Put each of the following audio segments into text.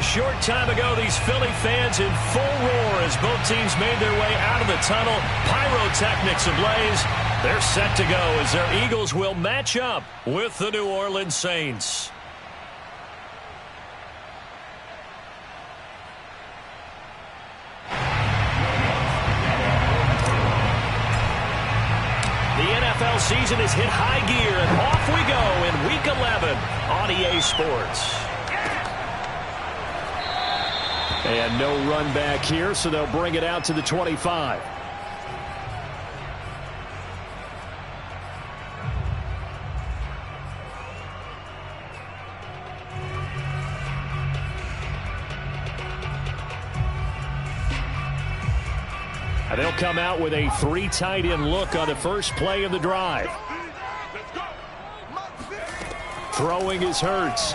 Short time ago, these Philly fans in full roar as both teams made their way out of the tunnel. Pyrotechnics ablaze. They're set to go as their Eagles will match up with the New Orleans Saints. The NFL season has hit high gear, and off we go in Week 11 on EA Sports. And no run back here, so they'll bring it out to the 25. And they'll come out with a 3 tight end look on the first play of the drive. Throwing is Hurts.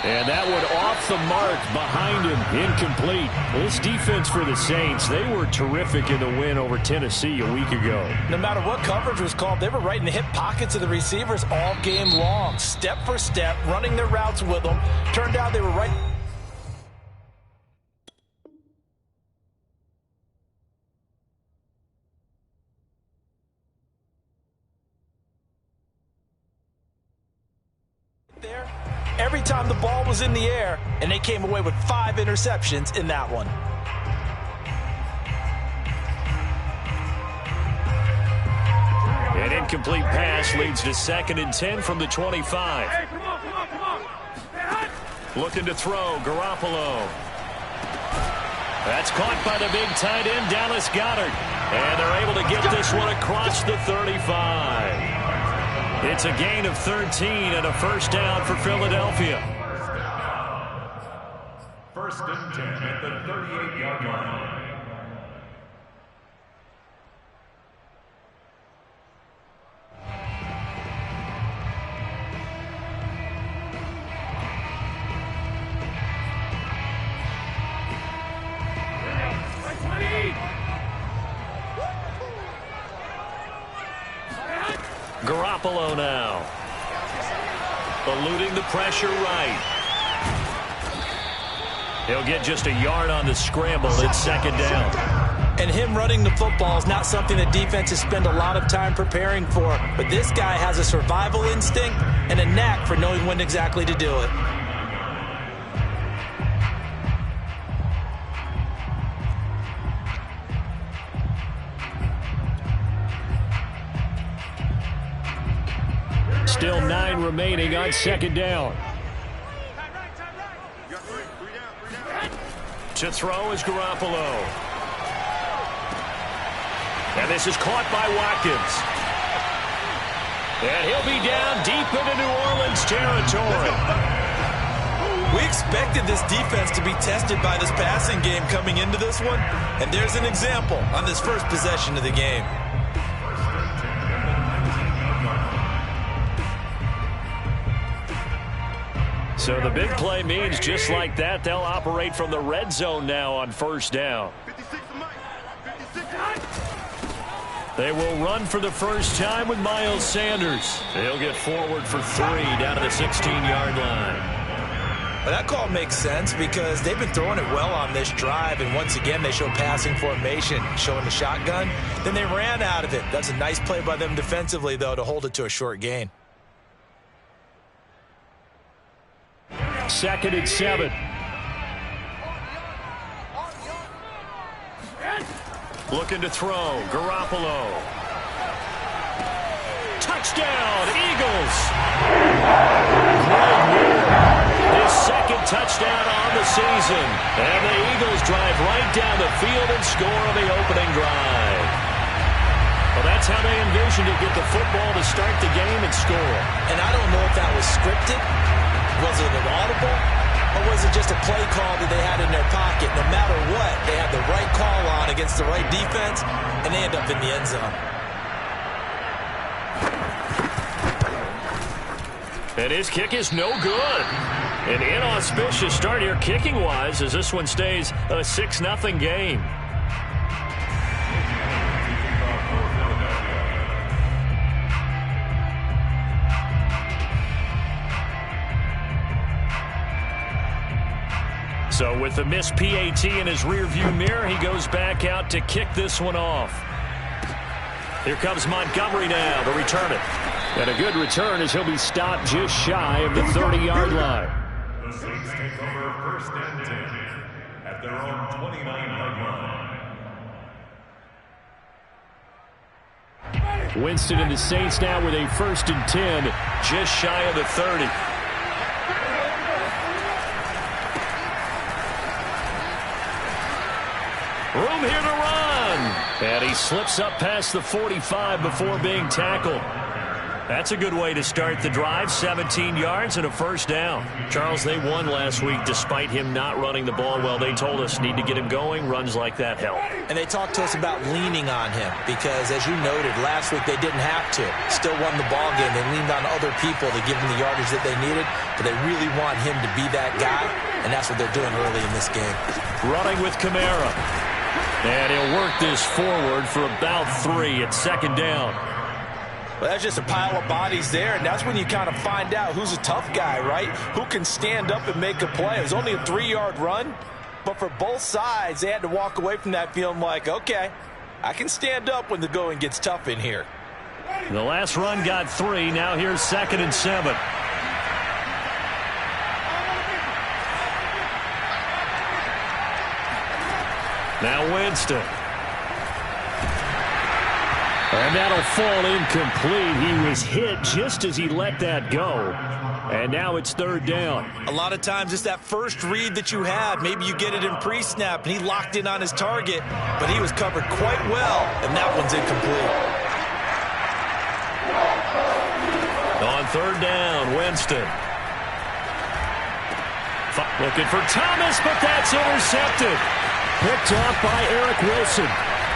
And that one off the mark behind him, incomplete. This defense for the Saints, they were terrific in the win over Tennessee a week ago. No matter what coverage was called, they were right in the hip pockets of the receivers all game long. Step for step, running their routes with them. Turned out they were right there every time the ball was in the air, and they came away with 5 interceptions in that one. An incomplete pass leads to 2nd and 10 from the 25. Looking to throw, Garoppolo. That's caught by the big tight end, Dallas Goedert. And they're able to get this one across the 35. It's a gain of 13 and a first down for Philadelphia. First and 10 at the 38-yard line. Garoppolo now. Eluding the pressure right. He'll get just a yard on the scramble. It's 2nd down. And him running the football is not something that defenses spend a lot of time preparing for. But this guy has a survival instinct and a knack for knowing when exactly to do it. Still 9 remaining on 2nd down. To throw is Garoppolo. And this is caught by Watkins. And he'll be down deep into New Orleans territory. We expected this defense to be tested by this passing game coming into this one. And there's an example on this first possession of the game. So the big play means just like that, they'll operate from the red zone now on first down. They will run for the first time with Miles Sanders. They'll get forward for 3 down to the 16-yard line. Well, that call makes sense because they've been throwing it well on this drive, and once again they show passing formation, showing the shotgun. Then they ran out of it. That's a nice play by them defensively, though, to hold it to a short gain. 2nd and 7. Looking to throw, Garoppolo. Touchdown, Eagles! Greg Moore, his 2nd touchdown on the season. And the Eagles drive right down the field and score on the opening drive. Well, that's how they envisioned to get the football to start the game and score. And I don't know if that was scripted. Was it an audible, or was it just a play call that they had in their pocket? No matter what, they had the right call on against the right defense, and they end up in the end zone. And his kick is no good. An inauspicious start here kicking-wise as this one stays a 6-0 game. So with the missed PAT in his rearview mirror, he goes back out to kick this one off. Here comes Montgomery now to return it. And a good return as he'll be stopped just shy of the 30-yard line. The Saints take over 1st and 10 at their own 29-yard line. Winston and the Saints now with a 1st and 10, just shy of the 30. Room here to run. And he slips up past the 45 before being tackled. That's a good way to start the drive. 17 yards and a 1st down. Charles, they won last week despite him not running the ball well. They told us need to get him going. Runs like that help. And they talked to us about leaning on him because, as you noted, last week they didn't have to. Still won the ball game. They leaned on other people to give them the yardage that they needed, but they really want him to be that guy, and that's what they're doing early in this game. Running with Kamara. And he'll work this forward for about 3 at 2nd down. Well, that's just a pile of bodies there, and that's when you kind of find out who's a tough guy, right? Who can stand up and make a play. It was only a 3-yard run, but for both sides, they had to walk away from that feeling like, okay, I can stand up when the going gets tough in here. The last run got 3. Now here's 2nd and 7. Now Winston. And that'll fall incomplete. He was hit just as he let that go. And now it's 3rd down. A lot of times it's that first read that you had. Maybe you get it in pre-snap, and he locked in on his target, but he was covered quite well, and that one's incomplete. On 3rd down, Winston. Looking for Thomas, but that's intercepted. Picked off by Eric Wilson.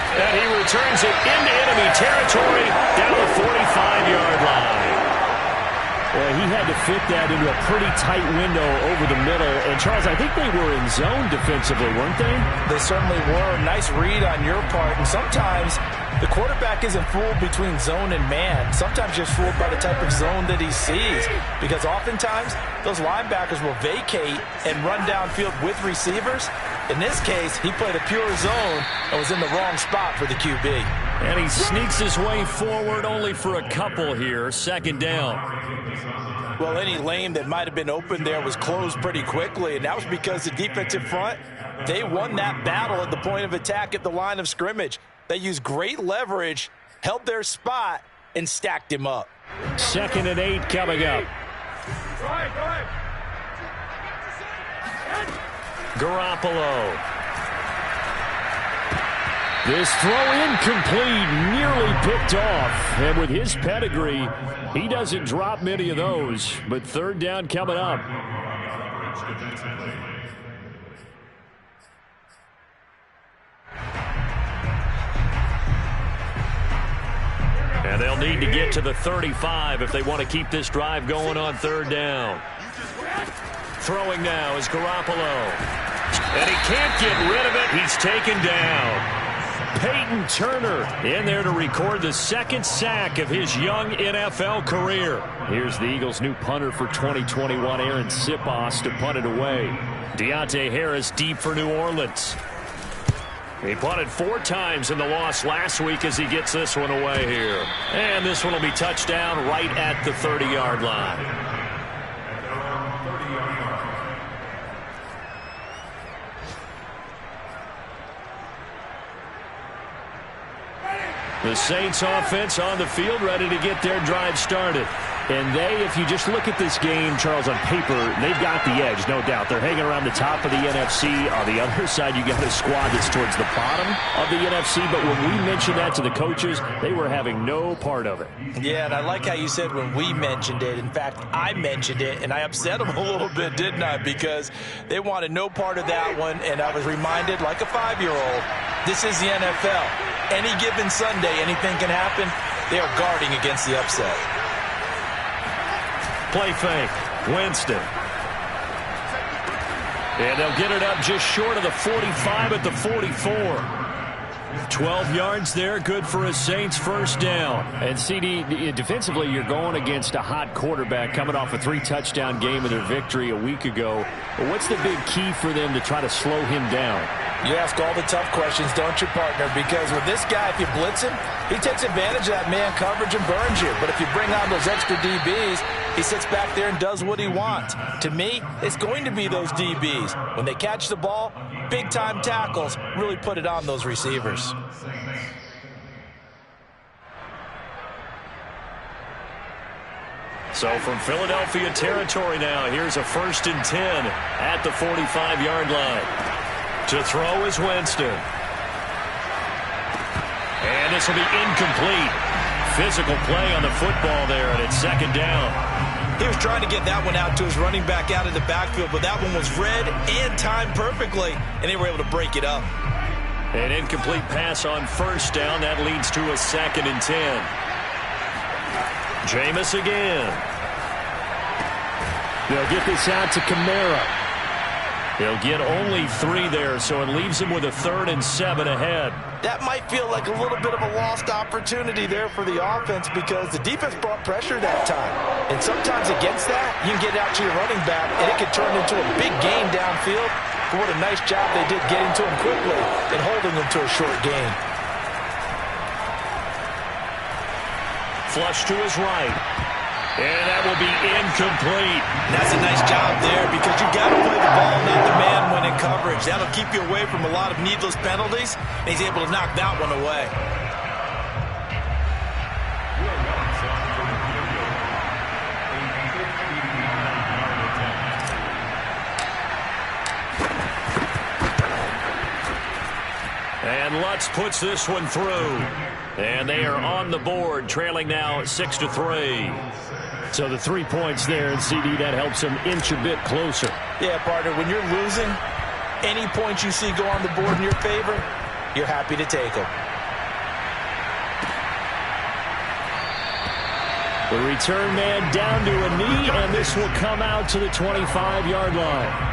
And he returns it into enemy territory down the 45-yard line. Well, he had to fit that into a pretty tight window over the middle. And, Charles, I think they were in zone defensively, weren't they? They certainly were. Nice read on your part. And sometimes the quarterback isn't fooled between zone and man. Sometimes you're fooled by the type of zone that he sees. Because oftentimes those linebackers will vacate and run downfield with receivers. In this case, he played a pure zone and was in the wrong spot for the QB. And he sneaks his way forward only for a couple here. 2nd down. Well, any lane that might have been open there was closed pretty quickly, and that was because the defensive front, they won that battle at the point of attack at the line of scrimmage. They used great leverage, held their spot, and stacked him up. 2nd and 8 coming up. Garoppolo. This throw incomplete, nearly picked off. And with his pedigree, he doesn't drop many of those. But 3rd down coming up. And they'll need to get to the 35 if they want to keep this drive going on 3rd down. Throwing now is Garoppolo. And he can't get rid of it. He's taken down. Peyton Turner in there to record the 2nd sack of his young NFL career. Here's the Eagles' new punter for 2021, Aaron Sipos, to punt it away. Deontay Harris deep for New Orleans. He punted 4 times in the loss last week as he gets this one away here. And this one will be touchdown right at the 30-yard line. The Saints offense on the field, ready to get their drive started. And they, if you just look at this game, Charles, on paper, they've got the edge, no doubt. They're hanging around the top of the NFC. On the other side, you got a squad that's towards the bottom of the NFC. But when we mentioned that to the coaches, they were having no part of it. Yeah, and I like how you said when we mentioned it. In fact, I mentioned it, and I upset them a little bit, didn't I? Because they wanted no part of that one, and I was reminded, like a 5-year-old, this is the NFL. Any given Sunday, anything can happen. They are guarding against the upset. Play fake. Winston. And they'll get it up just short of the 45 at the 44. 12 yards there, good for a Saints first down. And CD, defensively, you're going against a hot quarterback coming off a 3-touchdown game of their victory a week ago. But what's the big key for them to try to slow him down? You ask all the tough questions, don't you, partner? Because with this guy, if you blitz him, he takes advantage of that man coverage and burns you. But if you bring on those extra DBs, he sits back there and does what he wants. To me, it's going to be those DBs. When they catch the ball, big-time tackles really put it on those receivers. So from Philadelphia territory now, here's a 1st and 10 at the 45-yard line. To throw is Winston. And this will be incomplete. Physical play on the football there, and it's 2nd down. He was trying to get that one out to his running back out of the backfield, but that one was read and timed perfectly, and they were able to break it up. An incomplete pass on 1st down. That leads to a 2nd and 10. Jameis again. They'll get this out to Kamara. He'll get only 3 there, so it leaves him with a 3rd and 7 ahead. That might feel like a little bit of a lost opportunity there for the offense because the defense brought pressure that time. And sometimes against that, you can get out to your running back, and it can turn into a big gain downfield. But what a nice job they did getting to him quickly and holding him to a short gain. Flush to his right. And that will be incomplete. And that's a nice job there because you got to play the ball, not the man when in coverage. That'll keep you away from a lot of needless penalties, and he's able to knock that one away. And Lutz puts this one through. And they are on the board, trailing now 6-3. So the 3 points there, and CD, that helps them inch a bit closer. Yeah, partner, when you're losing, any points you see go on the board in your favor, you're happy to take them. The return man down to a knee, and this will come out to the 25-yard line.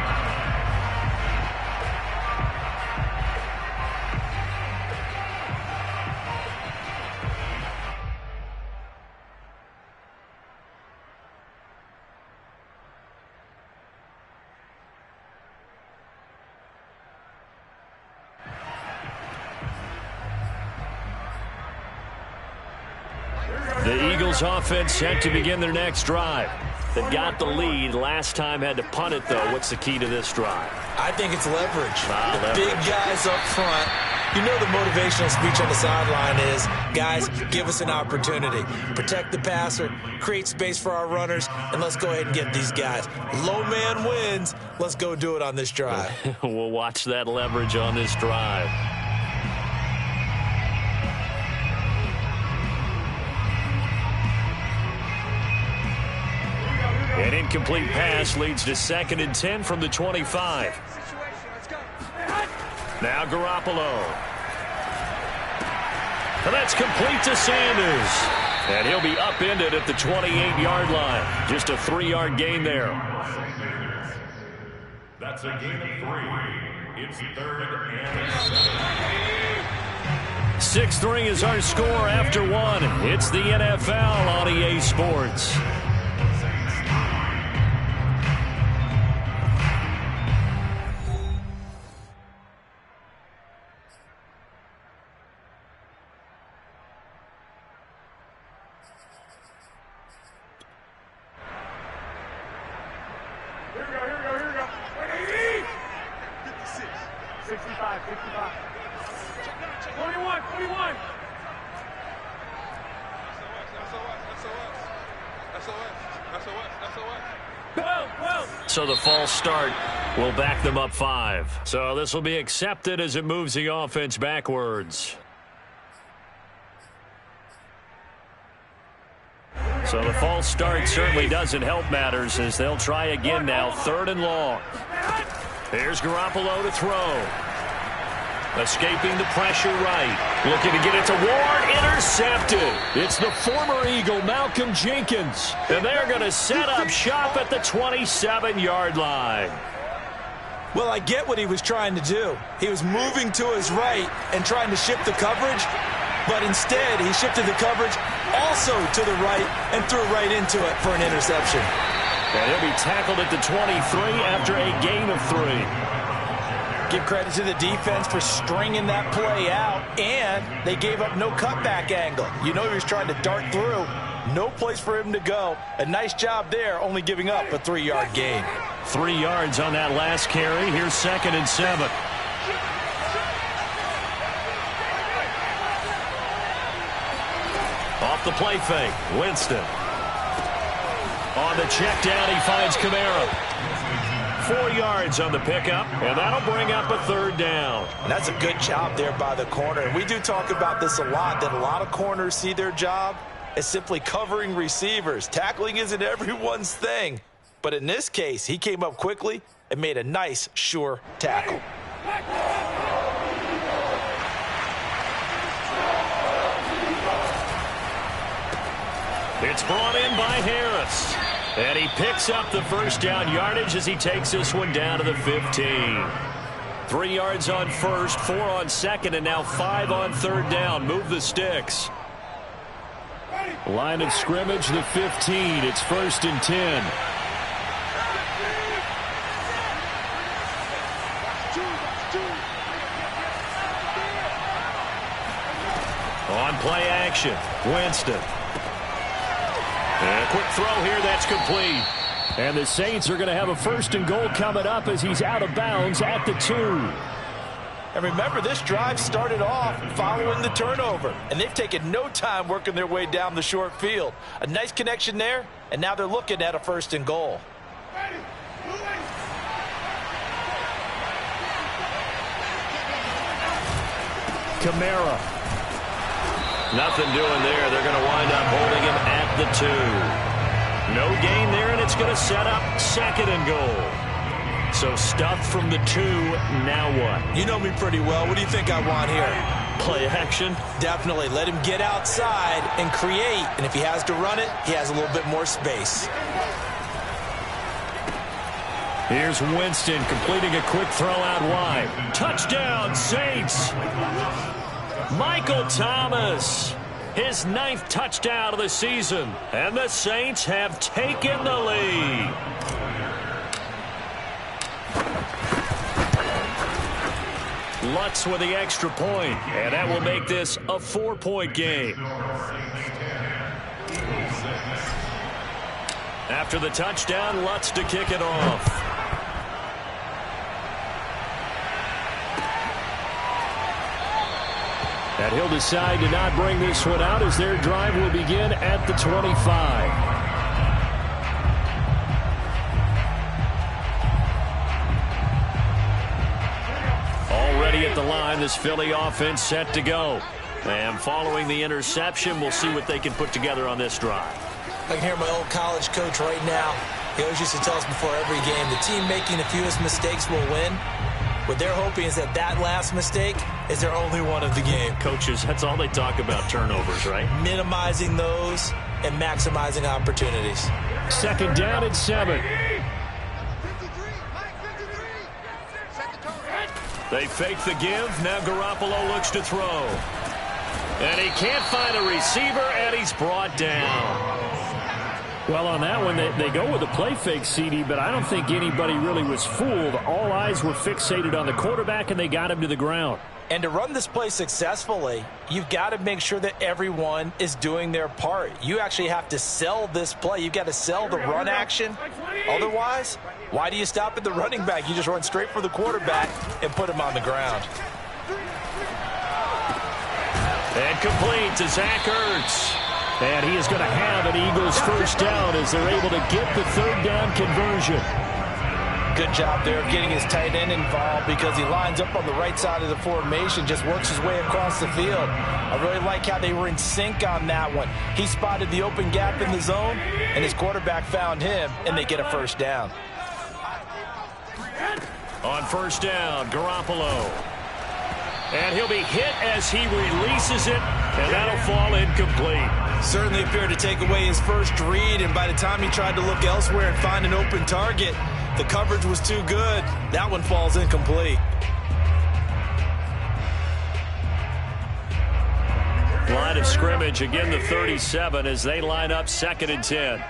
The Eagles offense set to begin their next drive. They got the lead. Last time had to punt it, though. What's the key to this drive? I think it's leverage. Leverage. Big guys up front. You know the motivational speech on the sideline is, guys, give us an opportunity. Protect the passer, create space for our runners, and let's go ahead and get these guys. Low man wins. Let's go do it on this drive. We'll watch that leverage on this drive. An incomplete pass leads to 2nd and 10 from the 25. Now Garoppolo. And that's complete to Sanders. And he'll be upended at the 28-yard line. Just a 3-yard gain there. That's a gain of 3. It's 3rd and 7. 6-3 is our score after 1. It's the NFL on EA Sports. So the false start will back them up 5. So this will be accepted as it moves the offense backwards. So the false start certainly doesn't help matters as they'll try again now. 3rd and long. Here's Garoppolo to throw. Escaping the pressure right. Looking to get it to Ward. Intercepted. It's the former Eagle, Malcolm Jenkins. And they're going to set up shop at the 27-yard line. Well, I get what he was trying to do. He was moving to his right and trying to shift the coverage, but instead he shifted the coverage also to the right and threw right into it for an interception. And he'll be tackled at the 23 after a gain of 3. Give credit to the defense for stringing that play out, and they gave up no cutback angle. You know he was trying to dart through. No place for him to go. A nice job there, only giving up a 3-yard gain. 3 yards on that last carry. Here's 2nd and 7. Off the play fake, Winston. On the check down, he finds Kamara. 4 yards on the pickup, and that'll bring up a 3rd down. And that's a good job there by the corner. And we do talk about this a lot, that a lot of corners see their job as simply covering receivers. Tackling isn't everyone's thing. But in this case, he came up quickly and made a nice, sure tackle. It's brought in by Harris. And he picks up the 1st down yardage as he takes this one down to the 15. 3 yards on 1st, 4 on 2nd, and now 5 on 3rd down. Move the sticks. Line of scrimmage, the 15. It's 1st and 10. On play action, Winston. And a quick throw here, that's complete. And the Saints are going to have a 1st and goal coming up as he's out of bounds at the 2. And remember, this drive started off following the turnover, and they've taken no time working their way down the short field. A nice connection there, and now they're looking at a 1st and goal. Kamara. Nothing doing there. They're going to wind up holding him at the 2. No gain there, and it's going to set up 2nd and goal. So stuffed from the 2, now what? You know me pretty well. What do you think I want here? Play action? Definitely. Let him get outside and create. And if he has to run it, he has a little bit more space. Here's Winston completing a quick throw out wide. Touchdown, Saints! Michael Thomas, his 9th touchdown of the season. And the Saints have taken the lead. Lutz with the extra point, and that will make this a 4-point game. After the touchdown, Lutz to kick it off. And he'll decide to not bring this one out as their drive will begin at the 25. Already at the line, this Philly offense set to go. And following the interception, we'll see what they can put together on this drive. I can hear my old college coach right now. He always used to tell us before every game, the team making the fewest mistakes will win. What they're hoping is that that last mistake is their only one of the game. Coaches, that's all they talk about, turnovers, right? Minimizing those and maximizing opportunities. 2nd down and 7. They fake the give. Now Garoppolo looks to throw. And he can't find a receiver, and he's brought down. Well, on that one, they go with a play fake, CD, but I don't think anybody really was fooled. All eyes were fixated on the quarterback, and they got him to the ground. And to run this play successfully, you've got to make sure that everyone is doing their part. You actually have to sell this play. You've got to sell the run action. Otherwise, why do you stop at the running back? You just run straight for the quarterback and put him on the ground. And complete to Zach Ertz. And he is going to have an Eagles 1st down as they're able to get the 3rd down conversion. Good job there of getting his tight end involved because he lines up on the right side of the formation, just works his way across the field. I really like how they were in sync on that one. He spotted the open gap in the zone, and his quarterback found him, and they get a 1st down. On 1st down, Garoppolo. And he'll be hit as he releases it, and that'll fall incomplete. Certainly appeared to take away his first read, and by the time he tried to look elsewhere and find an open target, the coverage was too good. That one falls incomplete. Line of scrimmage, again the 37 as they line up 2nd and 10.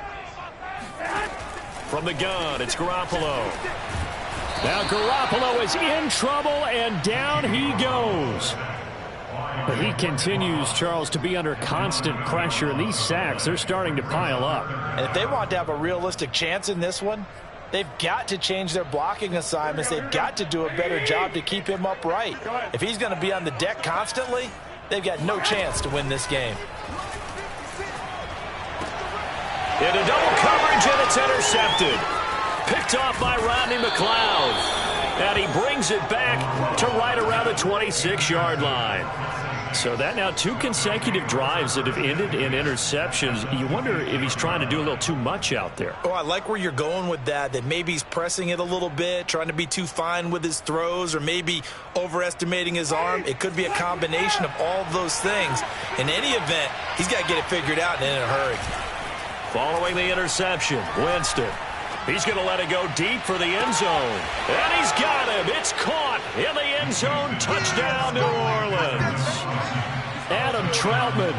From the gun, it's Garoppolo. Now Garoppolo is in trouble, and down he goes. But he continues, Charles, to be under constant pressure, and these sacks, they're starting to pile up. And if they want to have a realistic chance in this one, they've got to change their blocking assignments. They've got to do a better job to keep him upright. If he's going to be on the deck constantly, they've got no chance to win this game. Into double coverage, and it's intercepted. Picked off by Rodney McLeod. And he brings it back to right around the 26-yard line. So that now 2 consecutive drives that have ended in interceptions. You wonder if he's trying to do a little too much out there. Oh, I like where you're going with that maybe he's pressing it a little bit, trying to be too fine with his throws, or maybe overestimating his arm. It could be a combination of all of those things. In any event, he's got to get it figured out and in a hurry. Following the interception, Winston. He's going to let it go deep for the end zone. And he's got him. It's caught in the end zone. Touchdown, New Orleans. Adam Troutman,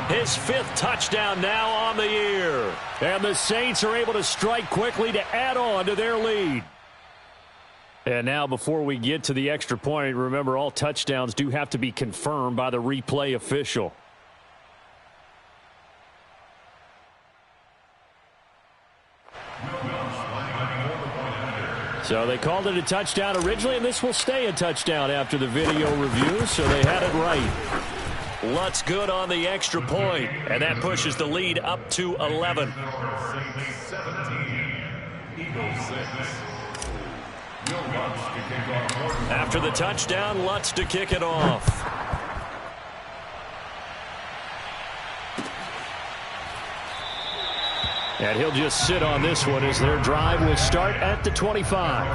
his 5th touchdown now on the year. And the Saints are able to strike quickly to add on to their lead. And now before we get to the extra point, remember all touchdowns do have to be confirmed by the replay official. So they called it a touchdown originally, and this will stay a touchdown after the video review, so they had it right. Lutz good on the extra point, and that pushes the lead up to 11. After the touchdown, Lutz to kick it off. And he'll just sit on this one as their drive will start at the 25.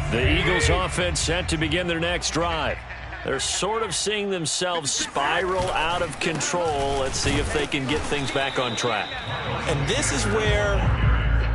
The Eagles offense set to begin their next drive. They're sort of seeing themselves spiral out of control. Let's see if they can get things back on track. And this is where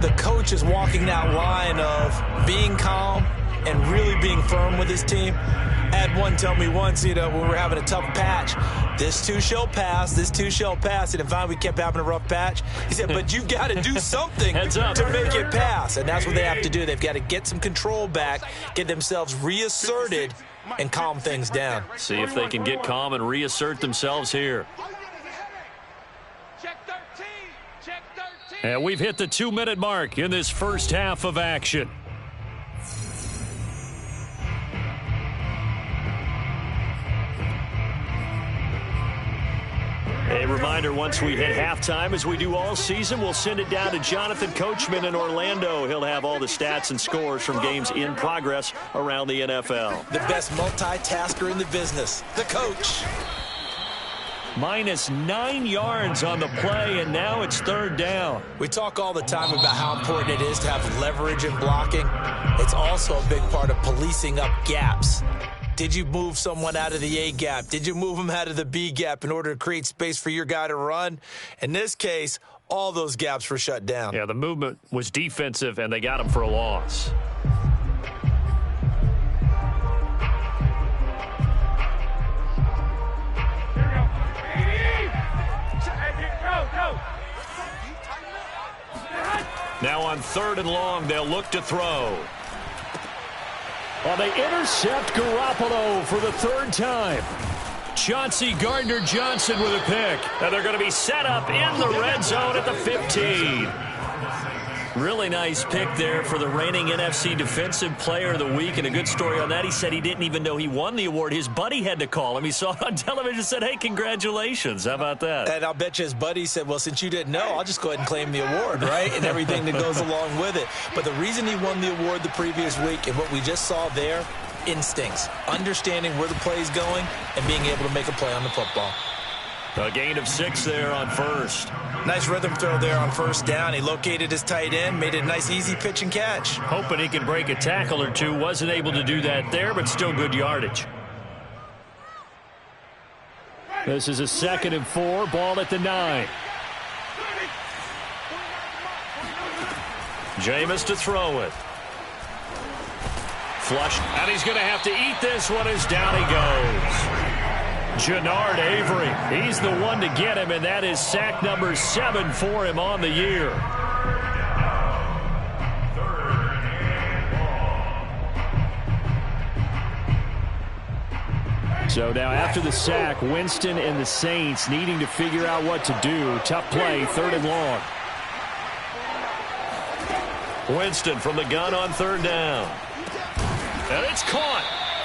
the coach is walking that line of being calm and really being firm with his team. I had one tell me once, when we're having a tough patch, this too shall pass, this too shall pass. And finally we kept having a rough patch. He said, but you've got to do something to make it pass. And that's what they have to do. They've got to get some control back, get themselves reasserted, and calm things down. See if they can get calm and reassert themselves here. And we've hit the 2-minute mark in this first half of action. A reminder, once we hit halftime, as we do all season, we'll send it down to Jonathan Coachman in Orlando. He'll have all the stats and scores from games in progress around the NFL. The best multitasker in the business, the coach. Minus 9 yards on the play, and now it's 3rd down. We talk all the time about how important it is to have leverage in blocking. It's also a big part of policing up gaps. Did you move someone out of the A gap? Did you move them out of the B gap in order to create space for your guy to run? In this case, all those gaps were shut down. Yeah, the movement was defensive, and they got him for a loss. Now on 3rd and long, they'll look to throw. Well, they intercept Garoppolo for the 3rd time. Chauncey Gardner-Johnson with a pick. And they're going to be set up in the red zone at the 15. Really nice pick there for the reigning NFC Defensive Player of the Week. And a good story on that. He said he didn't even know he won the award. His buddy had to call him. He saw it on television and said, hey, congratulations. How about that? And I'll bet you his buddy said, well, since you didn't know, I'll just go ahead and claim the award, right? And everything that goes along with it. But the reason he won the award the previous week and what we just saw there, instincts, understanding where the play is going and being able to make a play on the football. A gain of 6 there on first. Nice rhythm throw there on first down. He located his tight end, made it a nice easy pitch and catch. Hoping he can break a tackle or two. Wasn't able to do that there, but still good yardage. This is a 2nd and 4. Ball at the 9. Jameis to throw it. Flush, and he's going to have to eat this one as down he goes. Genard Avery, he's the one to get him, and that is sack number 7 for him on the year. So now after the sack, Winston and the Saints needing to figure out what to do. Tough play, 3rd and long. Winston from the gun on 3rd down. And it's caught.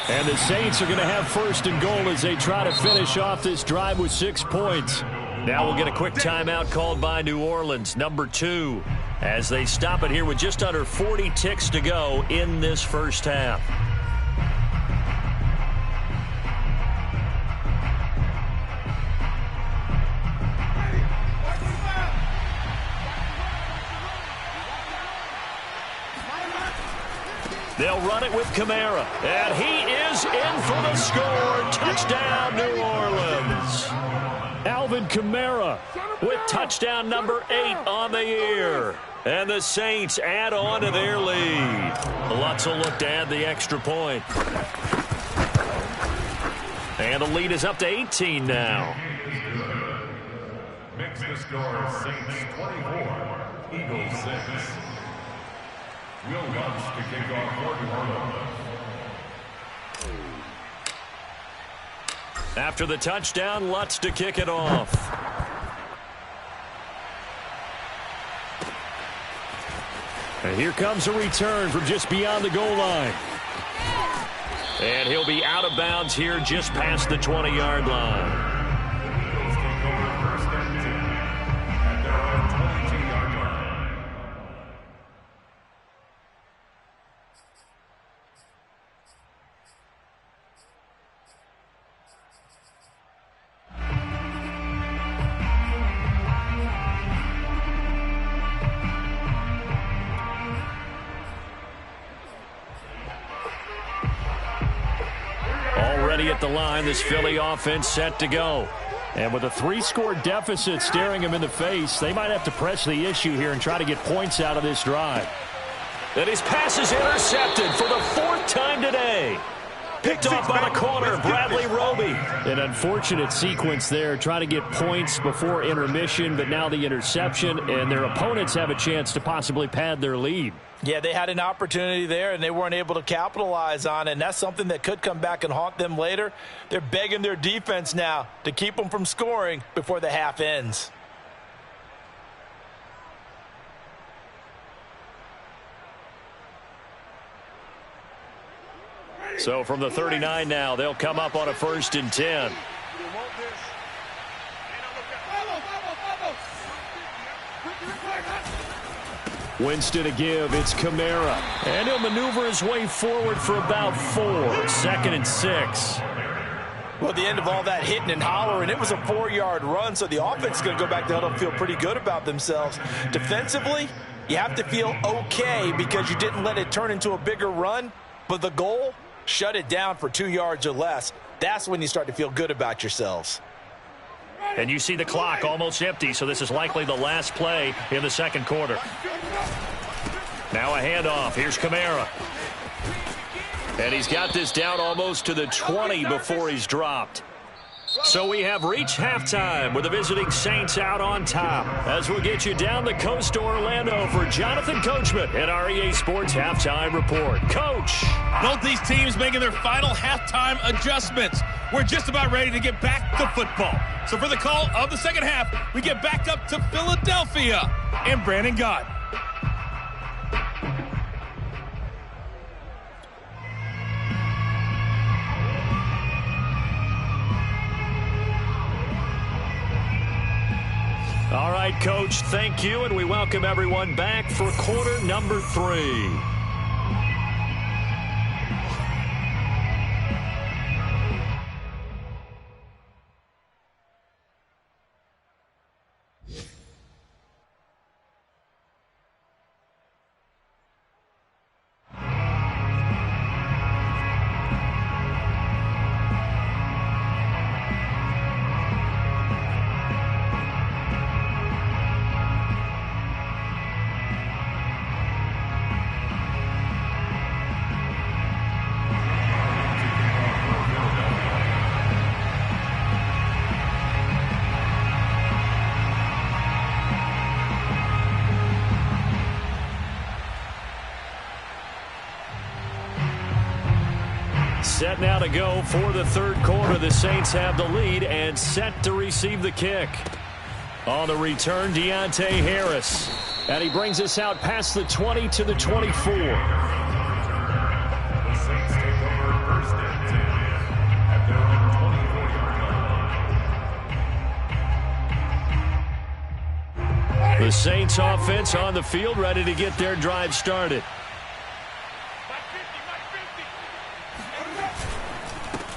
And the Saints are going to have 1st and goal as they try to finish off this drive with 6 points. Now we'll get a quick timeout called by New Orleans, number 2, as they stop it here with just under 40 ticks to go in this first half. They'll run it with Kamara, and he is in for the score. Touchdown, New Orleans. Alvin Kamara with touchdown number 8 on the year. And the Saints add on to their lead. Lutz will look to add the extra point. And the lead is up to 18 now. Makes the score Saints 24, Eagles 6. Will Lutz to kick off for New Orleans. After the touchdown, Lutz to kick it off. And here comes a return from just beyond the goal line. And he'll be out of bounds here just past the 20-yard line. Eagles take over 1st and 10 at their own 22-yard line. Already at the line, this Philly offense set to go. And with a 3-score deficit staring him in the face, they might have to press the issue here and try to get points out of this drive. And his pass is intercepted for the 4th time today. Picked off by the corner, Bradley Roby. An unfortunate sequence there, trying to get points before intermission, but now the interception, and their opponents have a chance to possibly pad their lead. Yeah, they had an opportunity there, and they weren't able to capitalize on it, and that's something that could come back and haunt them later. They're begging their defense now to keep them from scoring before the half ends. So from the 39 now, they'll come up on a 1st and 10. Winston to give. It's Kamara. And he'll maneuver his way forward for about 4. 2nd and 6. Well, at the end of all that hitting and hollering, it was a 4-yard run, so the offense is going to go back to huddle and feel pretty good about themselves. Defensively, you have to feel okay because you didn't let it turn into a bigger run, but the goal, shut it down for 2 yards or less. That's when you start to feel good about yourselves. And you see the clock almost empty, so this is likely the last play in the 2nd quarter. Now a handoff. Here's Kamara. And he's got this down almost to the 20 before he's dropped. So we have reached halftime with the visiting Saints out on top. As we'll get you down the coast to Orlando for Jonathan Coachman at our EA Sports Halftime Report. Coach. Both these teams making their final halftime adjustments. We're just about ready to get back to football. So for the call of the second half, we get back up to Philadelphia and Brandon Gott. All right, Coach, thank you, and we welcome everyone back for quarter number 3. Set now to go for the third quarter. The Saints have the lead and set to receive the kick. On the return, Deontay Harris. And he brings us out past the 20 to the 24. The Saints take over first and 10 at their own 24-yard line. The Saints offense on the field, ready to get their drive started.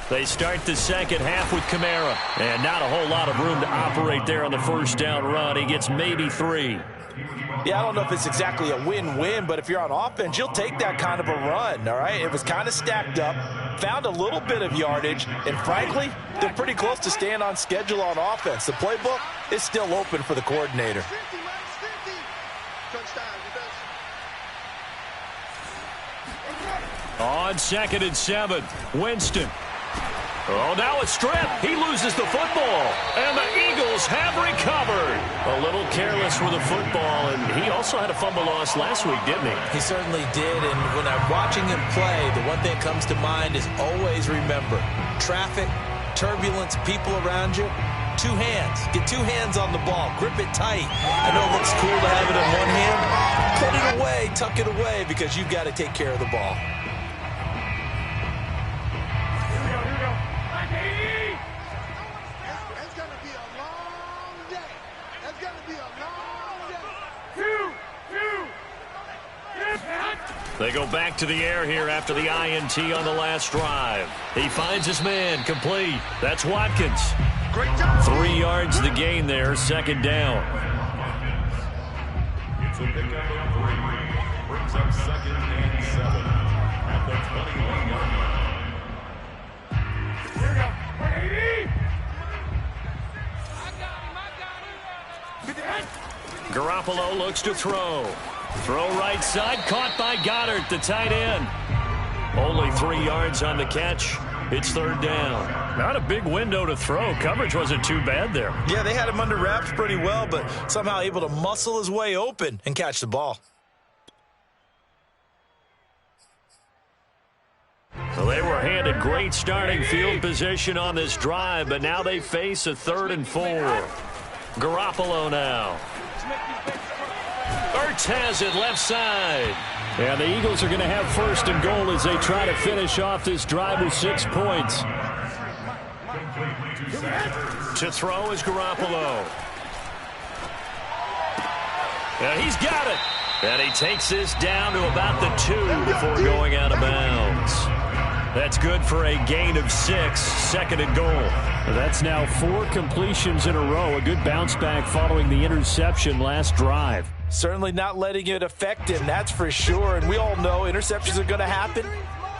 They start the second half with Kamara. And not a whole lot of room to operate there on the first down run. He gets maybe 3. Yeah, I don't know if it's exactly a win-win, but if you're on offense, you'll take that kind of a run, all right? It was kind of stacked up, found a little bit of yardage, and frankly, they're pretty close to staying on schedule on offense. The playbook is still open for the coordinator. On 2nd and 7, Winston. Oh, now a strip. He loses the football. And the Eagles have recovered. A little careless with the football, and he also had a fumble loss last week, didn't he? He certainly did, and when I'm watching him play, the one thing that comes to mind is always remember, traffic, turbulence, people around you, 2 hands. Get 2 hands on the ball. Grip it tight. I know it looks cool to have it in one hand. Put it away, tuck it away, because you've got to take care of the ball. They go back to the air here after the INT on the last drive. He finds his man, complete. That's Watkins. 3 yards the gain there, second down. It's a pickup of 3. Brings up 2nd and 7 at the 21-yard line. Garoppolo looks to throw. Throw right side, caught by Goddard, the tight end. Only 3 yards on the catch. It's third down. Not a big window to throw. Coverage wasn't too bad there. Yeah, they had him under wraps pretty well, but somehow able to muscle his way open and catch the ball. So they were handed great starting field position on this drive, but now they face a 3rd and 4. Garoppolo now. Ertz has it left side. And the Eagles are going to have 1st and goal as they try to finish off this drive with 6 points. To throw is Garoppolo. And he's got it. And he takes this down to about the 2 before going out of bounds. That's good for a gain of 6, 2nd and goal. That's now 4 completions in a row. A good bounce back following the interception last drive. Certainly not letting it affect him, that's for sure. And we all know interceptions are going to happen.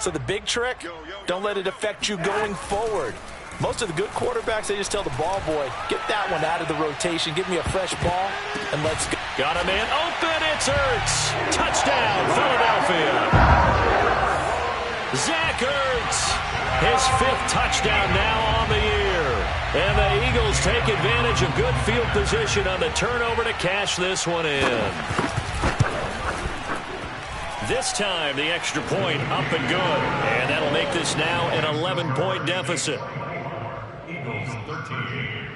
So the big trick, don't let it affect you going forward. Most of the good quarterbacks, they just tell the ball boy, get that one out of the rotation, give me a fresh ball, and let's go. Got a man open, it's Ertz. Touchdown, Philadelphia. Zach Ertz, his 5th touchdown now on the year. And the Eagles take advantage of good field position on the turnover to cash this one in. This time, the extra point up and good. And that'll make this now an 11-point deficit. Eagles 13.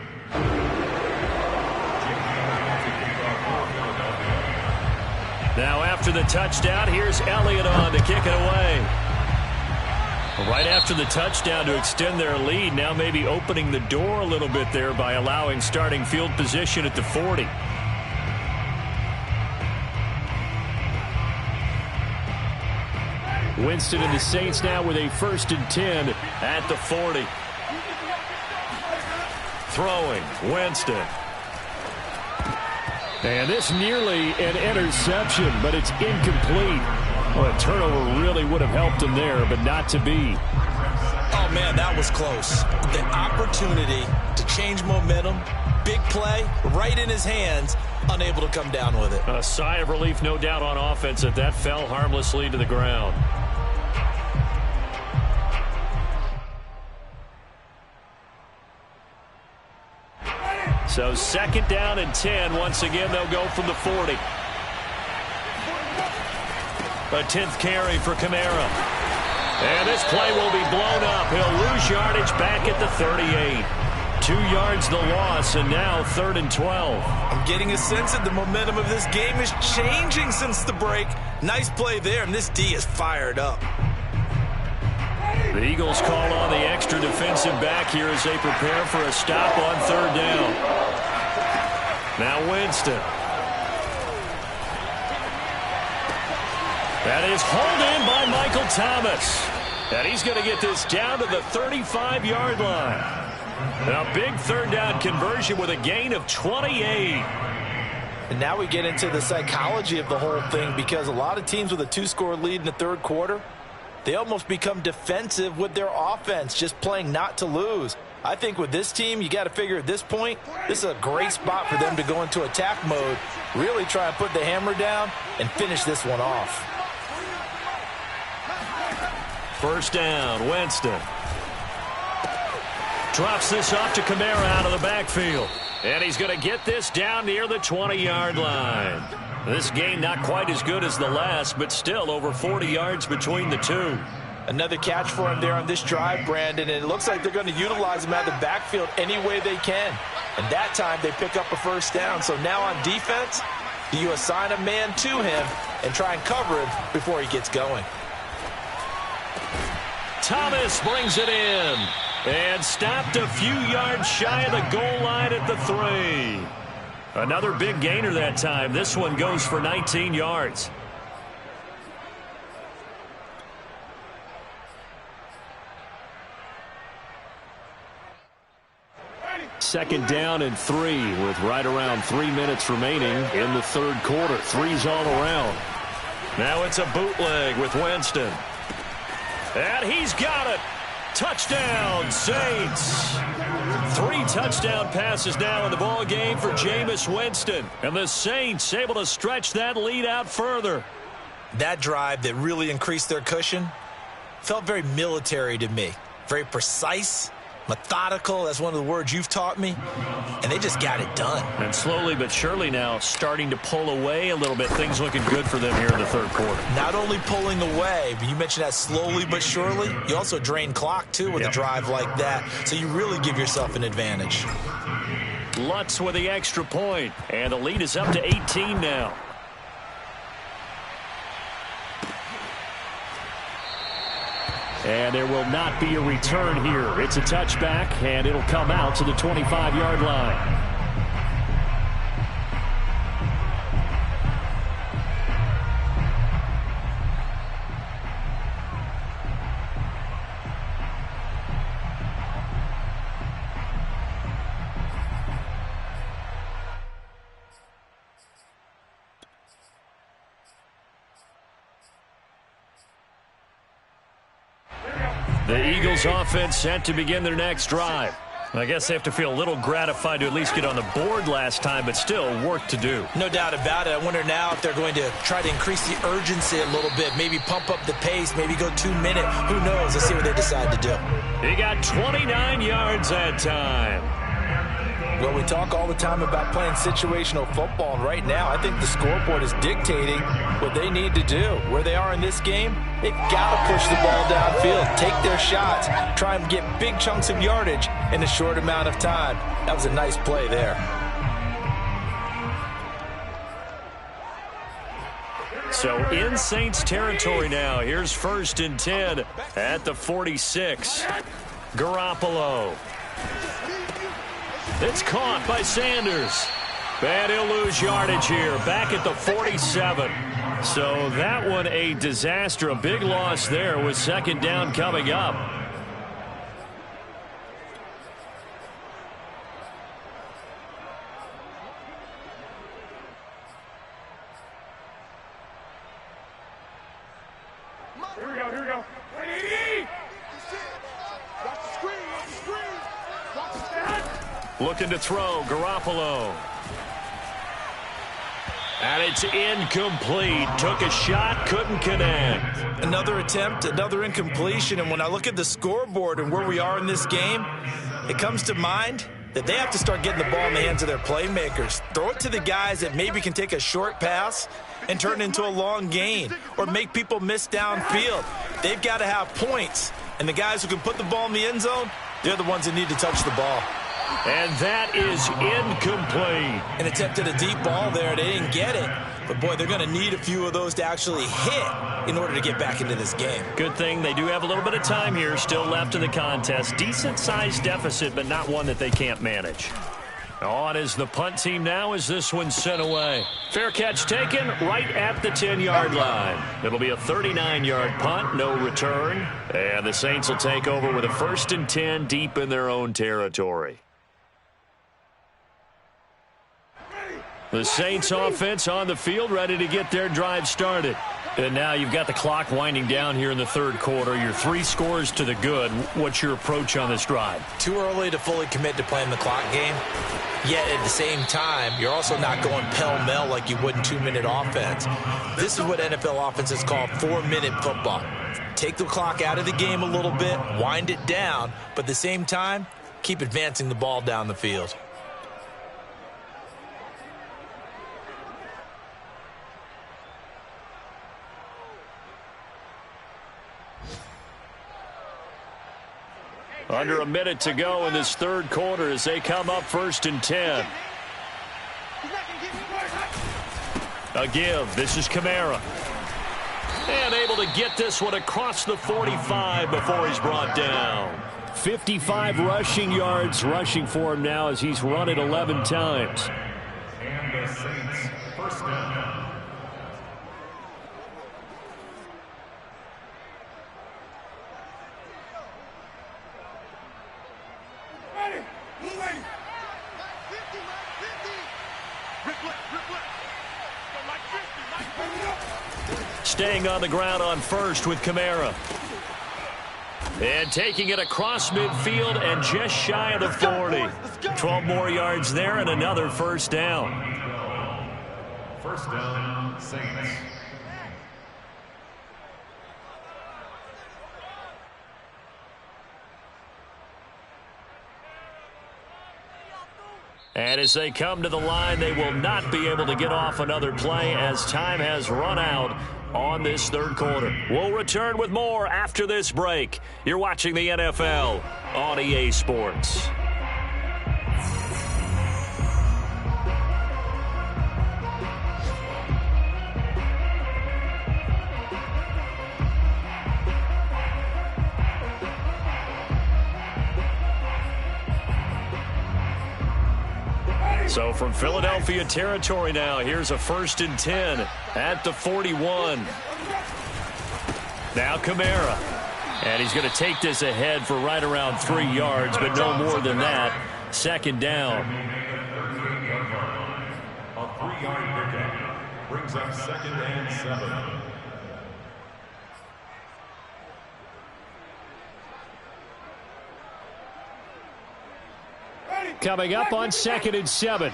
Now after the touchdown, here's Elliott on to kick it away. Right after the touchdown to extend their lead, now maybe opening the door a little bit there by allowing starting field position at the 40. Winston and the Saints now with a 1st and 10 at the 40. Throwing, Winston. And this nearly an interception, but it's incomplete. Well, a turnover really would have helped him there, but not to be. Oh, man, that was close. The opportunity to change momentum, big play, right in his hands, unable to come down with it. A sigh of relief, no doubt, on offense that fell harmlessly to the ground. So 2nd down and 10. Once again, they'll go from the 40. A 10th carry for Kamara. And this play will be blown up. He'll lose yardage back at the 38. 2 yards the loss, and now 3rd and 12. I'm getting a sense that the momentum of this game is changing since the break. Nice play there, and this D is fired up. The Eagles call on the extra defensive back here as they prepare for a stop on 3rd down. Now Winston. That is hauled in by Michael Thomas. And he's going to get this down to the 35-yard line. A big 3rd down conversion with a gain of 28. And now we get into the psychology of the whole thing, because a lot of teams with a 2-score lead in the 3rd quarter, they almost become defensive with their offense, just playing not to lose. I think with this team, you got to figure at this point, this is a great spot for them to go into attack mode, really try and put the hammer down and finish this one off. 1st down, Winston. Drops this off to Kamara out of the backfield. And he's going to get this down near the 20-yard line. This game not quite as good as the last, but still over 40 yards between the two. Another catch for him there on this drive, Brandon, and it looks like they're going to utilize him out of the backfield any way they can. And that time they pick up a 1st down. So now on defense, do you assign a man to him and try and cover him before he gets going? Thomas brings it in. And stopped a few yards shy of the goal line at the 3. Another big gainer that time. This one goes for 19 yards. Second down and 3 with right around 3 minutes remaining in the 3rd quarter. 3's all around. Now it's a bootleg with Winston. And he's got it. Touchdown, Saints. 3 touchdown passes now in the ball game for Jameis Winston. And the Saints able to stretch that lead out further. That drive that really increased their cushion felt very military to me. Very precise, methodical. That's one of the words you've taught me. And they just got it done. And slowly but surely now starting to pull away a little bit. Things looking good for them here in the 3rd quarter. Not only pulling away, but you mentioned that slowly but surely. You also drain clock, too, with a drive like that. So you really give yourself an advantage. Lutz with the extra point. And the lead is up to 18 now. And there will not be a return here. It's a touchback, and it'll come out to the 25-yard line. The Eagles offense set to begin their next drive. I guess they have to feel a little gratified to at least get on the board last time, but still work to do. No doubt about it. I wonder now if they're going to try to increase the urgency a little bit, maybe pump up the pace, maybe go 2 minute. Who knows? Let's see what they decide to do. He got 29 yards that time. Well, we talk all the time about playing situational football, and right now I think the scoreboard is dictating what they need to do. Where they are in this game, they've got to push the ball downfield, take their shots, try and get big chunks of yardage in a short amount of time. That was a nice play there. So in Saints territory now. Here's 1st and 10 at the 46. Garoppolo. It's caught by Sanders. And he'll lose yardage here. Back at the 47. So that one a disaster. A big loss there with 2nd down coming up. Here we go. Watch the screen. Watch the stand. Looking to throw, Garoppolo. And it's incomplete. Took a shot, couldn't connect. Another attempt, another incompletion. And when I look at the scoreboard and where we are in this game, it comes to mind that they have to start getting the ball in the hands of their playmakers. Throw it to the guys that maybe can take a short pass and turn it into a long gain or make people miss downfield. They've got to have points, and the guys who can put the ball in the end zone, they're the ones that need to touch the ball. And that is incomplete. And attempted a deep ball there. They didn't get it. But, boy, they're going to need a few of those to actually hit in order to get back into this game. Good thing they do have a little bit of time here still left in the contest. Decent-sized deficit, but not one that they can't manage. On is the punt team now as this one's sent away. Fair catch taken right at the 10-yard line. It'll be a 39-yard punt, no return. And the Saints will take over with a 1st and 10 deep in their own territory. The Saints offense on the field, ready to get their drive started. And now you've got the clock winding down here in the third quarter. You're 3 scores to the good. What's your approach on this drive? Too early to fully commit to playing the clock game. Yet at the same time, you're also not going pell-mell like you would in 2-minute offense. This is what NFL offenses call 4-minute football. Take the clock out of the game a little bit, wind it down, but at the same time, keep advancing the ball down the field. Under a minute to go in this third quarter as they come up 1st and 10. A give. This is Kamara. And able to get this one across the 45 before he's brought down. 55 rushing yards rushing for him now as he's run it 11 times. And the Saints, 1st down. Staying on the ground on 1st with Kamara. And taking it across midfield and just shy of the 40. 12 more yards there and another 1st down. 1st down, Saints. And as they come to the line, they will not be able to get off another play as time has run out on this third quarter. We'll return with more after this break. You're watching the NFL on EA Sports. So from Philadelphia territory now, here's a 1st and 10 at the 41. Now Kamara. And he's going to take this ahead for right around 3 yards, but no more than that. 2nd down. A 3-yard pickup brings up 2nd and 7. Coming up on 2nd and 7.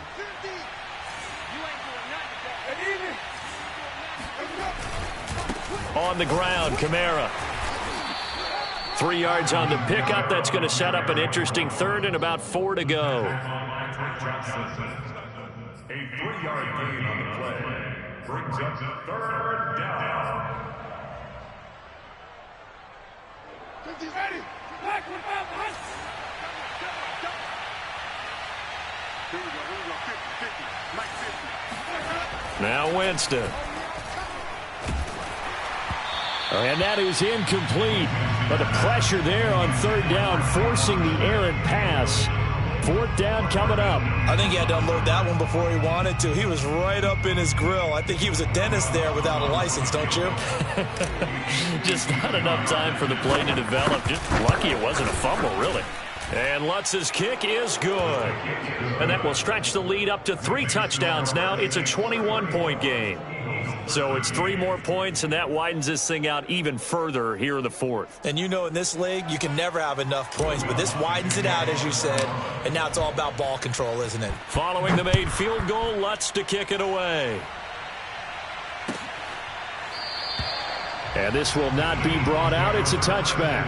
On the ground, Kamara. 3 yards on the pickup. That's going to set up an interesting 3rd and about 4 to go. Johnson. A 3-yard gain on the play brings up 3rd down. Ready. Back with my Here we go. 50, Mike 50. Now Winston. And that is incomplete. But the pressure there on 3rd down, forcing the errant pass. 4th down coming up. I think he had to unload that one before he wanted to. He was right up in his grill. I think he was a dentist there without a license, don't you? Just not enough time for the play to develop. Just lucky it wasn't a fumble, really. And Lutz's kick is good. And that will stretch the lead up to 3 touchdowns now. It's a 21-point game. So it's 3 more points, and that widens this thing out even further here in the 4th. And you know in this league, you can never have enough points, but this widens it out, as you said, and now it's all about ball control, isn't it? Following the made field goal, Lutz to kick it away. And this will not be brought out. It's a touchback.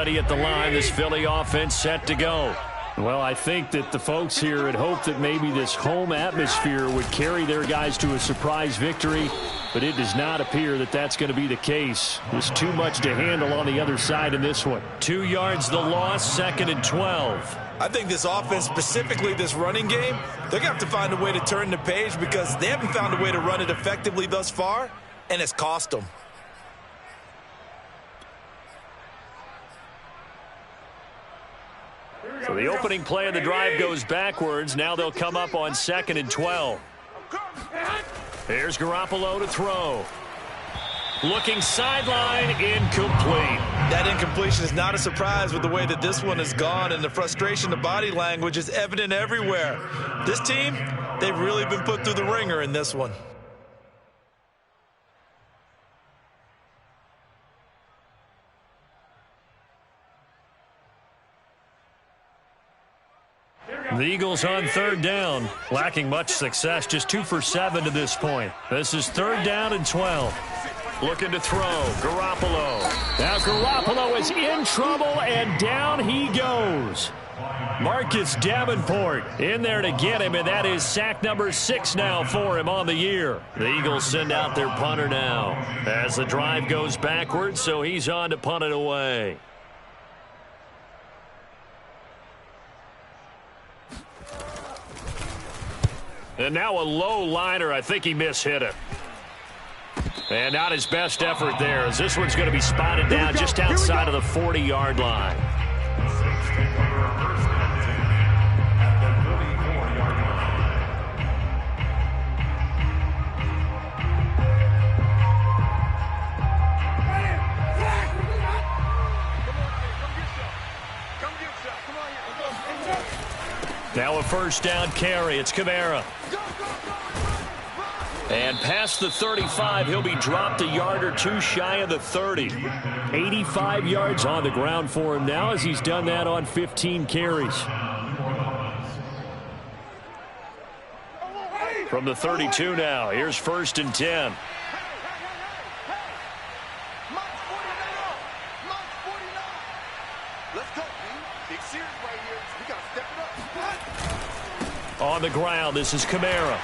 ready at the line. This Philly offense set to go. Well, I think that the folks here had hoped that maybe this home atmosphere would carry their guys to a surprise victory, but it does not appear that that's going to be the case. There's too much to handle on the other side in this one. 2 yards the loss, 2nd and 12. I think this offense, specifically this running game, they're going to have to find a way to turn the page because they haven't found a way to run it effectively thus far, and it's cost them. So the opening play of the drive goes backwards. Now they'll come up on 2nd and 12. Here's Garoppolo to throw. Looking sideline, incomplete. That incompletion is not a surprise with the way that this one has gone, and the frustration, the body language is evident everywhere. This team, they've really been put through the ringer in this one. The Eagles on 3rd down, lacking much success, just 2 for 7 to this point. This is 3rd down and 12. Looking to throw, Garoppolo. Now Garoppolo is in trouble, and down he goes. Marcus Davenport in there to get him, and that is sack number 6 now for him on the year. The Eagles send out their punter now as the drive goes backwards, so he's on to punt it away. And now a low liner. I think he mishit it. And not his best effort there, as this one's going to be spotted down just outside of the 40-yard line. Now a 1st down carry. It's Kamara. And past the 35, he'll be dropped a yard or 2 shy of the 30. 85 yards on the ground for him now, as he's done that on 15 carries. From the 32 now, here's 1st and 10. On the ground, this is Kamara.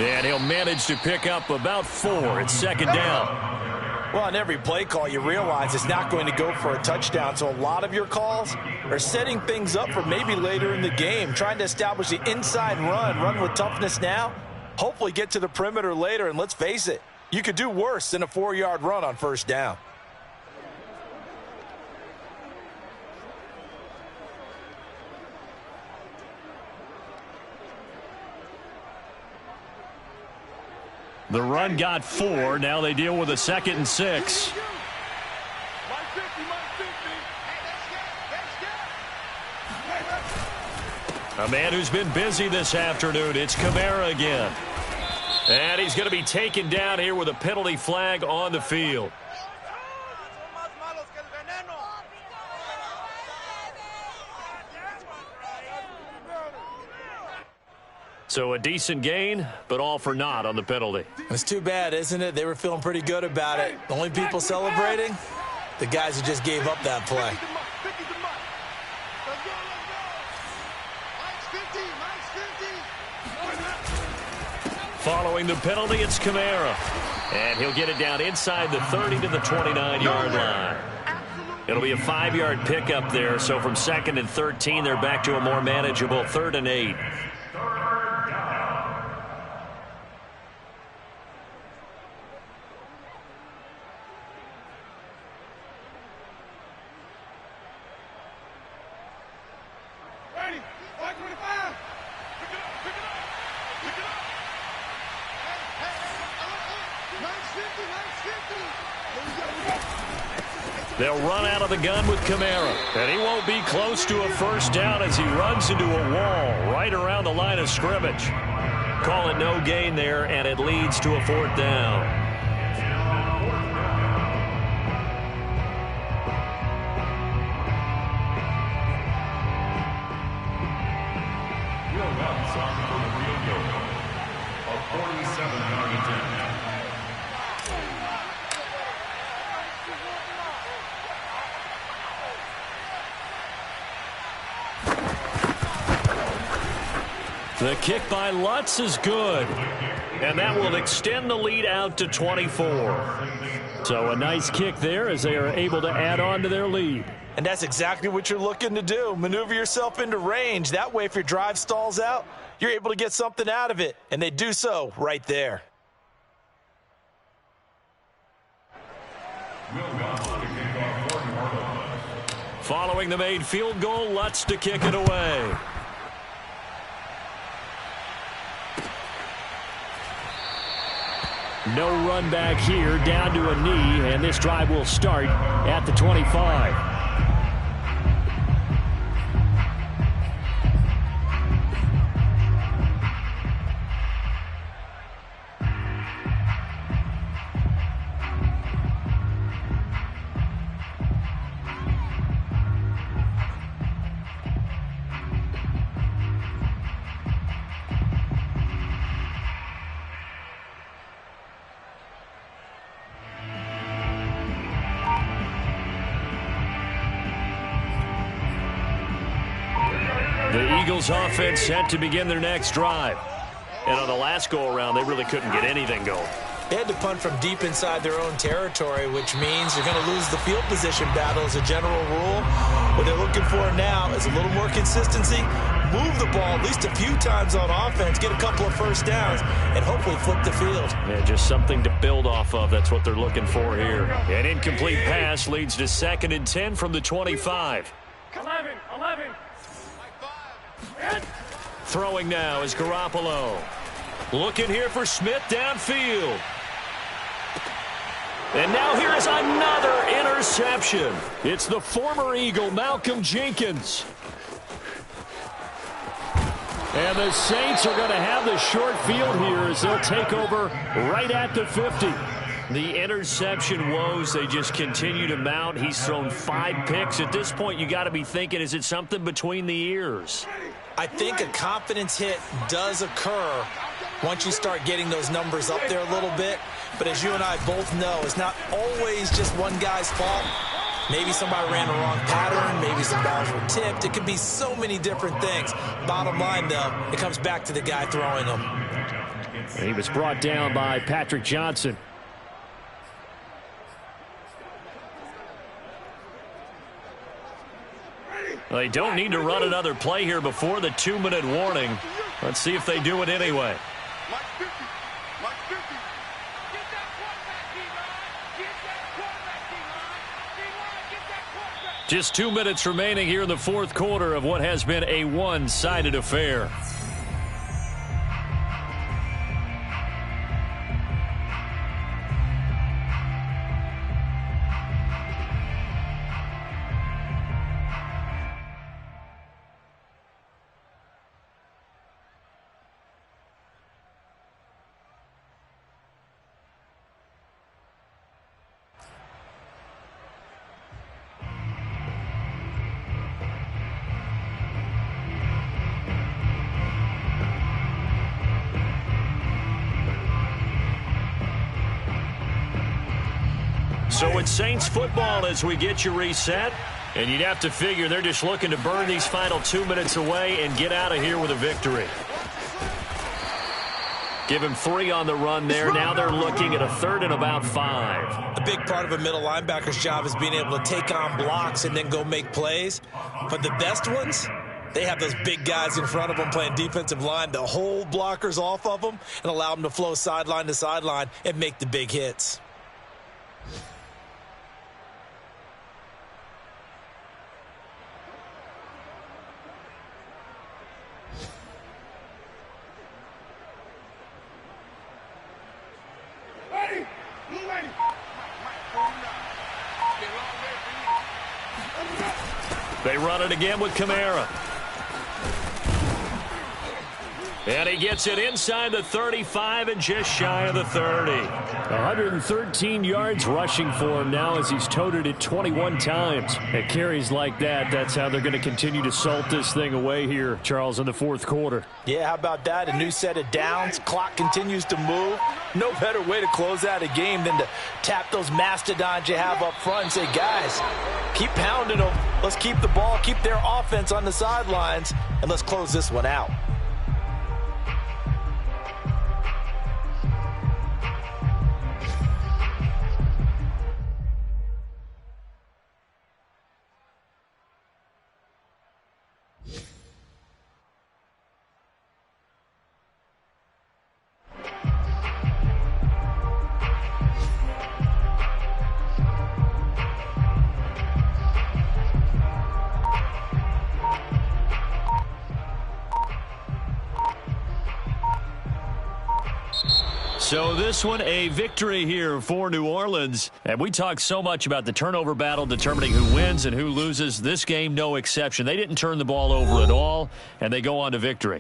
And he'll manage to pick up about 4. It's 2nd down. Well, on every play call, you realize it's not going to go for a touchdown. So a lot of your calls are setting things up for maybe later in the game, trying to establish the inside run with toughness now, hopefully get to the perimeter later. And let's face it, you could do worse than a 4-yard run on 1st down. The run got 4. Now they deal with a 2nd and 6. A man who's been busy this afternoon. It's Kamara again. And he's going to be taken down here with a penalty flag on the field. So a decent gain, but all for naught on the penalty. It's too bad, isn't it? They were feeling pretty good about it. The only people celebrating, the guys who just gave up that play. Following the penalty, it's Kamara. And he'll get it down inside the 30 to the 29-yard line. It'll be a 5-yard pickup there, so from 2nd and 13, they're back to a more manageable 3rd and 8. They'll run out of the gun with Kamara. And he won't be close to a 1st down as he runs into a wall right around the line of scrimmage. Call it no gain there, and it leads to a 4th down. A 47-yard attempt. The kick by Lutz is good. And that will extend the lead out to 24. So a nice kick there as they are able to add on to their lead. And that's exactly what you're looking to do. Maneuver yourself into range. That way, if your drive stalls out, you're able to get something out of it. And they do so right there. Following the made field goal, Lutz to kick it away. No run back here, down to a knee, and this drive will start at the 25. The Eagles offense set to begin their next drive. And on the last go-around, they really couldn't get anything going. They had to punt from deep inside their own territory, which means you're going to lose the field position battle as a general rule. What they're looking for now is a little more consistency, move the ball at least a few times on offense, get a couple of first downs, and hopefully flip the field. Yeah, just something to build off of. That's what they're looking for here. An incomplete pass leads to 2nd and 10 from the 25. 11. Throwing now is Garoppolo. Looking here for Smith downfield. And now here is another interception. It's the former Eagle, Malcolm Jenkins. And the Saints are going to have the short field here as they'll take over right at the 50. The interception woes, they just continue to mount. He's thrown 5 picks. At this point, you got to be thinking, is it something between the ears? I think a confidence hit does occur once you start getting those numbers up there a little bit. But as you and I both know, it's not always just one guy's fault. Maybe somebody ran the wrong pattern. Maybe some balls were tipped. It could be so many different things. Bottom line, though, it comes back to the guy throwing them. He was brought down by Patrick Johnson. They don't need to run another play here before the 2-minute warning. Let's see if they do it anyway. Just 2 minutes remaining here in the fourth quarter of what has been a one-sided affair. So it's Saints football as we get you reset. And you'd have to figure they're just looking to burn these final 2 minutes away and get out of here with a victory. Give him 3 on the run there. Now they're looking at a 3rd and about 5. A big part of a middle linebacker's job is being able to take on blocks and then go make plays. But the best ones, they have those big guys in front of them playing defensive line to hold blockers off of them and allow them to flow sideline to sideline and make the big hits. They run it again with Kamara. And he gets it inside the 35 and just shy of the 30. 113 yards rushing for him now as he's toted it 21 times. At carries like that, that's how they're going to continue to salt this thing away here, Charles, in the fourth quarter. Yeah, how about that? A new set of downs. Clock continues to move. No better way to close out a game than to tap those mastodons you have up front and say, guys, keep pounding them. Let's keep the ball, keep their offense on the sidelines, and let's close this one out. So this one, a victory here for New Orleans. And we talked so much about the turnover battle determining who wins and who loses. This game, no exception. They didn't turn the ball over at all, and they go on to victory.